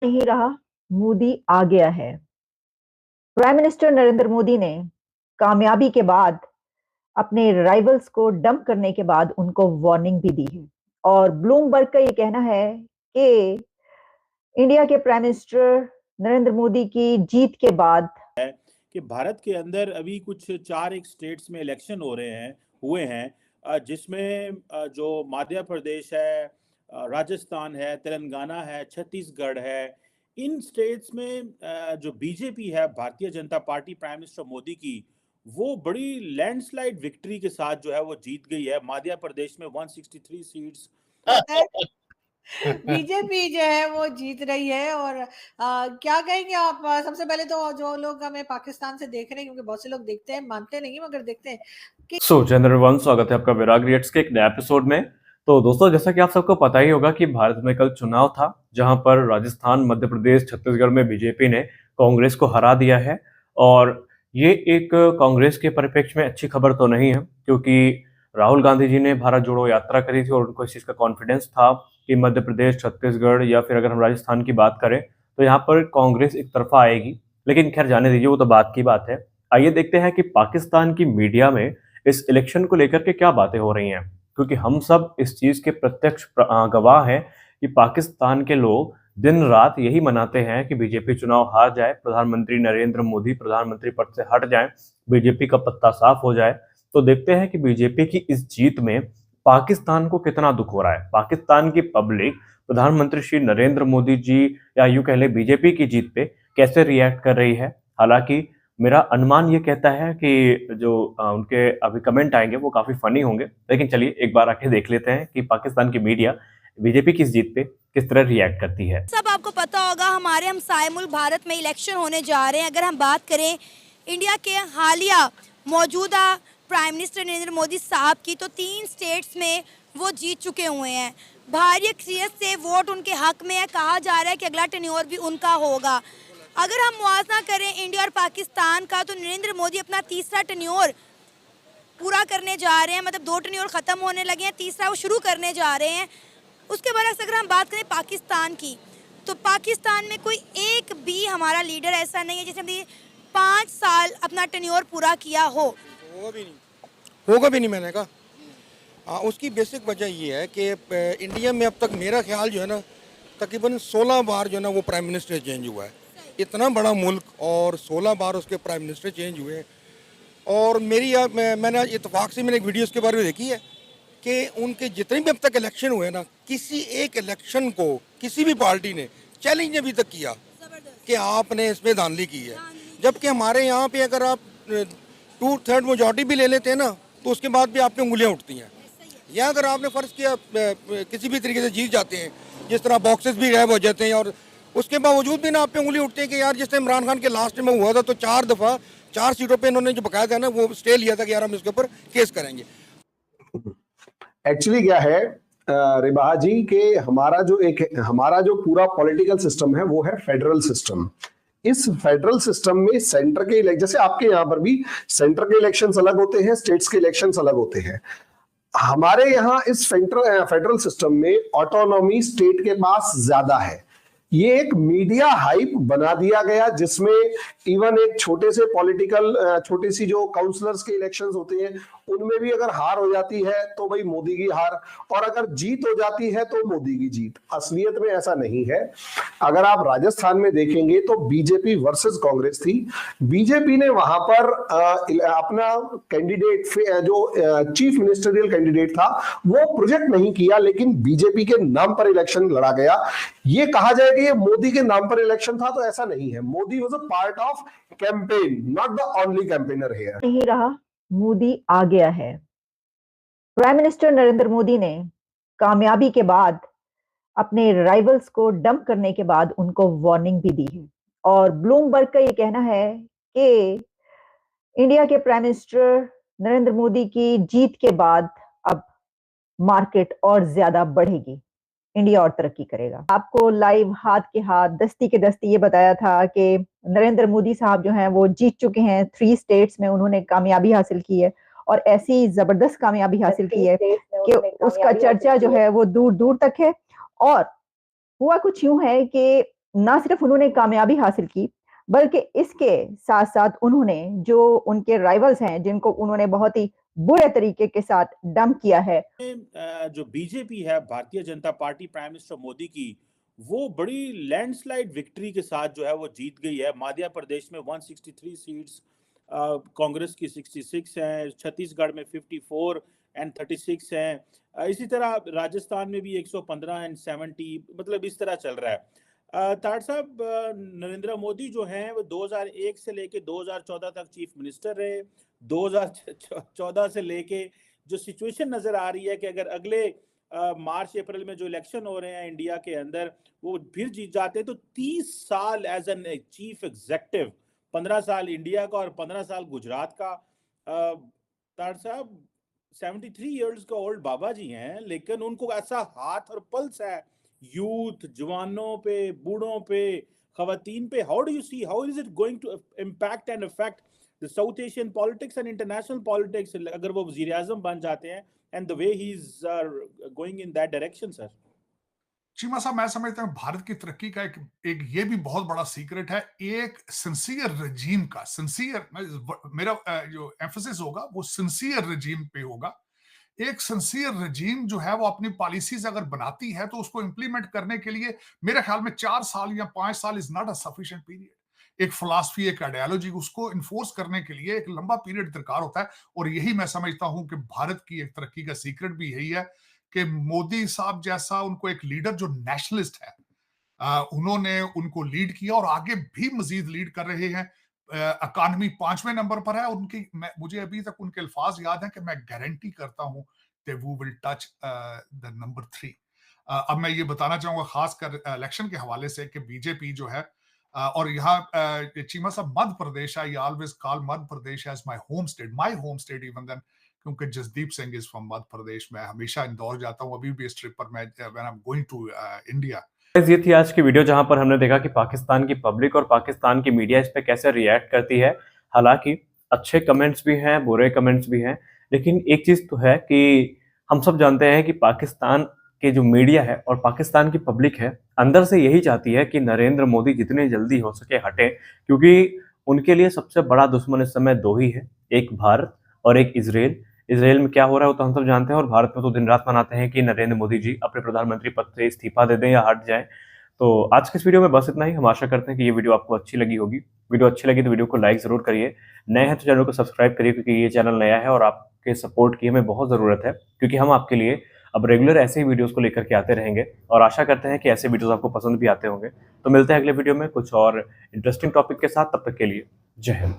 नहीं रहा, मोदी आ गया है। प्राइम मिनिस्टर नरेंद्र मोदी ने कामयाबी के बाद अपने राइवल्स को डंप करने के बाद उनको वार्निंग भी दी है। और ब्लूमबर्ग का ये कहना है कि इंडिया के प्राइम मिनिस्टर नरेंद्र मोदी की जीत के बाद कि भारत के अंदर अभी कुछ चार एक स्टेट्स में इलेक्शन हुए हैं जिसमें जो मध्य प्रदेश है, राजस्थान है, तेलंगाना है, छत्तीसगढ़ है। इन स्टेट्स में जो बीजेपी है, Bharatiya Janata party, prime minister Modi की, वो बड़ी लैंडस्लाइड विक्ट्री के साथ जो है वो जीत गई है। मध्य प्रदेश में 163 सीट्स बीजेपी जो है वो जीत रही है। और क्या कहेंगे आप? सबसे पहले तो जो लोग हमें पाकिस्तान से देख रहे हैं, क्योंकि बहुत से लोग देखते हैं, मानते नहीं मगर देखते हैं कि जनरल स्वागत है आपका विराग रिएक्ट्स के एक नए एपिसोड में। तो दोस्तों, जैसा कि आप सबको पता ही होगा कि भारत में कल चुनाव था, जहां पर राजस्थान, मध्य प्रदेश, छत्तीसगढ़ में बीजेपी ने कांग्रेस को हरा दिया है। और ये एक कांग्रेस के परिप्रेक्ष्य में अच्छी खबर तो नहीं है, क्योंकि राहुल गांधी जी ने भारत जोड़ो यात्रा करी थी और उनको इस चीज का कॉन्फिडेंस था कि मध्य प्रदेश, छत्तीसगढ़ या फिर अगर हम राजस्थान की बात करें तो यहाँ पर कांग्रेस एक तरफा आएगी। लेकिन खैर, जाने दीजिए, वो तो बात की बात है। आइए देखते हैं कि पाकिस्तान की मीडिया में इस इलेक्शन को लेकर के क्या बातें हो रही हैं, क्योंकि हम सब इस चीज के प्रत्यक्ष गवाह हैं कि पाकिस्तान के लोग दिन रात यही मनाते हैं कि बीजेपी चुनाव हार जाए, प्रधानमंत्री नरेंद्र मोदी प्रधानमंत्री पद से हट जाएं, बीजेपी का पत्ता साफ हो जाए। तो देखते हैं कि बीजेपी की इस जीत में पाकिस्तान को कितना दुख हो रहा है। पाकिस्तान की पब्लिक प्रधानमंत्री श्री नरेंद्र मोदी जी या यूं कह ले बीजेपी की जीत पे कैसे रिएक्ट कर रही है। हालांकि मेरा अनुमान ये कहता है कि जो उनके अभी कमेंट आएंगे वो काफी फनी होंगे। लेकिन चलिए एक बार आके देख लेते हैं कि पाकिस्तान की मीडिया बीजेपी की इस जीत पे किस तरह रिएक्ट करती है। सब आपको पता होगा, हमारे हमसाए मुल्क भारत में इलेक्शन होने जा रहे हैं। अगर हम बात करें इंडिया के हालिया मौजूदा प्राइम मिनिस्टर नरेंद्र मोदी साहब की, तो 3 स्टेट्स में वो जीत चुके हुए हैं। भारी अक्सरियत से वोट उनके हक में है। कहा जा रहा है कि अगला टेन्योर भी उनका होगा। अगर हम मुआवजा करें इंडिया और पाकिस्तान का, तो नरेंद्र मोदी अपना तीसरा टेन्योर पूरा करने जा रहे हैं। मतलब 2 टेन्योर ख़त्म होने लगे हैं, तीसरा वो शुरू करने जा रहे हैं। उसके बाद अगर हम बात करें पाकिस्तान की, तो पाकिस्तान में कोई एक भी हमारा लीडर ऐसा नहीं है जिसने 5 साल अपना टेन्योर पूरा किया हो। होगा भी नहीं मैंने कहा। उसकी बेसिक वजह ये है कि इंडिया में अब तक मेरा ख्याल जो है ना, तकरीबन 16 बार जो है ना वो प्राइम मिनिस्टर चेंज हुआ है। इतना बड़ा मुल्क और 16 बार उसके प्राइम मिनिस्टर चेंज हुए। और मैंने इत्तेफाक से मैंने एक वीडियो उसके बारे में देखी है कि उनके जितने भी अब तक इलेक्शन हुए ना, किसी एक इलेक्शन को किसी भी पार्टी ने चैलेंज अभी तक किया कि आपने इसमें धांधली की है। जबकि हमारे यहाँ पे अगर आप 2/3 मेजॉरिटी भी ले लेते हैं ना, तो उसके बाद भी आप पे उंगलियाँ उठती हैं। या अगर आपने फ़र्ज़ किया किसी भी तरीके से जीत जाते हैं, जिस तरह बॉक्सेस भी गायब हो जाते हैं, और उसके बावजूद भी ना आप पे उंगली उठती है कि यार जिस इमरान खान के लास्ट में हुआ था, तो 4 दफ़ा 4 सीटों पे इन्होंने जो बकाया था ना वो स्टे लिया था कि यार हम इसके ऊपर केस करेंगे। एक्चुअली क्या है रिबाहा जी, कि हमारा जो पूरा पॉलिटिकल सिस्टम है वो है फेडरल सिस्टम। इस फेडरल सिस्टम में सेंटर के इलेक्शन, जैसे आपके यहाँ पर भी सेंटर के इलेक्शंस अलग होते हैं, स्टेट्स के इलेक्शंस अलग होते हैं। हमारे यहाँ इस फेडरल सिस्टम में ऑटोनॉमी स्टेट के पास ज्यादा है। ये एक मीडिया हाइप बना दिया गया, जिसमें इवन एक छोटी सी जो काउंसलर्स के इलेक्शंस होते हैं उनमें भी अगर हार हो जाती है तो भाई मोदी की हार, और अगर जीत हो जाती है तो मोदी की जीत। असलियत में ऐसा नहीं है। अगर आप राजस्थान में देखेंगे तो बीजेपी वर्सेस कांग्रेस थी। बीजेपी ने वहां पर अपना कैंडिडेट जो चीफ मिनिस्टरियल कैंडिडेट था वो प्रोजेक्ट नहीं किया, लेकिन बीजेपी के नाम पर इलेक्शन लड़ा गया। ये कहा जाए कि ये मोदी के नाम पर इलेक्शन था, तो ऐसा नहीं है। Modi was a part of campaign, not the only campaigner here. नहीं रहा, मोदी आ गया है। प्राइम मिनिस्टर नरेंद्र मोदी ने कामयाबी के बाद अपने राइवल्स को डंप करने के बाद उनको वार्निंग भी दी है। और ब्लूमबर्ग का ये कहना है कि इंडिया के प्राइम मिनिस्टर नरेंद्र मोदी की जीत के बाद अब मार्केट और ज्यादा बढ़ेगी, इंडिया और तरक्की करेगा। आपको लाइव हाथ के हाथ दस्ती के दस्ती ये बताया था कि नरेंद्र मोदी साहब जो हैं वो जीत चुके हैं। 3 स्टेट्स में उन्होंने कामयाबी हासिल की है, और ऐसी जबरदस्त कामयाबी हासिल की है कि उसका चर्चा जो है वो दूर दूर तक है। और हुआ कुछ यूं है कि ना सिर्फ उन्होंने कामयाबी हासिल की, बल्कि इसके साथ साथ उन्होंने जो उनके राइवल्स हैं, जिनको उन्होंने बहुत ही बुरे तरीके के साथ डंप किया है, जो बीजेपी है, Bharatiya Janata party, prime minister Modi की, वो बड़ी लैंडस्लाइड विक्ट्री के साथ जो है वो जीत गई है। मध्य प्रदेश में 163 सीट्स, कांग्रेस की 66 हैं, छत्तीसगढ़ में 54 एंड 36 हैं, इसी तरह राजस्थान में भी 115 एंड 70, मतलब इस तरह चल रहा है। ताड़ साहब, नरेंद्र मोदी जो हैं वो 2001 से लेके 2014 तक चीफ मिनिस्टर रहे। 2014 से लेके जो सिचुएशन नजर आ रही है कि अगर अगले मार्च अप्रैल में जो इलेक्शन हो रहे हैं इंडिया के अंदर, वो फिर जीत जाते हैं तो 30 साल एज एन चीफ एग्जेक्टिव, 15 साल इंडिया का और 15 साल गुजरात का। ताड़ साहब 73 इयर्स का ओल्ड बाबा जी हैं, लेकिन उनको ऐसा हाथ और पल्स है यूथ, जवानों पे, बूढ़ों पे, खवातीन पे। How do you see, how is it going to impact and affect the South Asian politics and international politics अगर वो वजीर आजम बन जाते हैं, and the way he is going in that direction? Sir Cheema sahab, मैं समझता हूँ भारत की तरक्की का एक ये भी बहुत बड़ा सीक्रेट है, एक सिंसियर रजीम का। सिंसियर, मेरा जो एम्फोसिस होगा वो सिंसियर रजीम पे होगा। एक सिंसियर रजीम जो है वो अपनी पॉलिसीज अगर बनाती है तो उसको इंप्लीमेंट करने के लिए मेरे ख्याल में 4 साल या 5 साल is not a sufficient period. एक फिलॉसफी, एक आइडियोलॉजी, उसको इन्फोर्स करने के लिए एक लंबा पीरियड दरकार होता है। और यही मैं समझता हूं कि भारत की एक तरक्की का सीक्रेट भी यही है कि मोदी साहब जैसा उनको एक लीडर जो नेशनलिस्ट है, उन्होंने उनको लीड किया और आगे भी मजीद लीड कर रहे हैं। इकॉनमी 5वें नंबर पर है उनकी। मुझे अभी तक उनके अल्फाज याद हैं कि मैं गारंटी करता हूं कि वो विल टच द नंबर 3। अब मैं ये बताना चाहूंगा खासकर इलेक्शन के हवाले से कि बीजेपी जो है, और यहाँ Cheema Sahab Madhya Pradesh, I always call Madhya Pradesh as my home state even then, क्योंकि जसदीप सिंह इज फ्रॉम मध्य प्रदेश। मैं हमेशा इंदौर जाता हूँ, अभी भी इस ट्रिप पर मैं when I am going to India. ये थी आज की वीडियो जहां पर हमने देखा कि पाकिस्तान की पब्लिक और पाकिस्तान की मीडिया इस पे कैसे रिएक्ट करती है। हालांकि अच्छे कमेंट्स भी हैं, बुरे कमेंट्स भी हैं, लेकिन एक चीज तो है कि हम सब जानते हैं कि पाकिस्तान के जो मीडिया है और पाकिस्तान की पब्लिक है, अंदर से यही चाहती है कि नरेंद्र मोदी जितने जल्दी हो सके हटे, क्योंकि उनके लिए सबसे बड़ा दुश्मन इस समय दो ही है, एक भारत और एक इजराइल। इजराइल में क्या हो रहा है वो तो हम सब जानते हैं, और भारत में तो दिन रात मनाते हैं कि नरेंद्र मोदी जी अपने प्रधानमंत्री पद से इस्तीफा दे दें या हट जाएं। तो आज के इस वीडियो में बस इतना ही। हम आशा करते हैं कि ये वीडियो आपको अच्छी लगी होगी। वीडियो अच्छी लगी तो वीडियो को लाइक जरूर करिए, नए हैं तो चैनल को सब्सक्राइब करिए, क्योंकि ये चैनल नया है और आपके सपोर्ट की हमें बहुत ज़रूरत है, क्योंकि हम आपके लिए अब रेगुलर ऐसे ही वीडियोस को लेकर के आते रहेंगे और आशा करते हैं कि ऐसे वीडियोस आपको पसंद भी आते होंगे। तो मिलते हैं अगले वीडियो में कुछ और इंटरेस्टिंग टॉपिक के साथ, तब तक के लिए जय हिंद।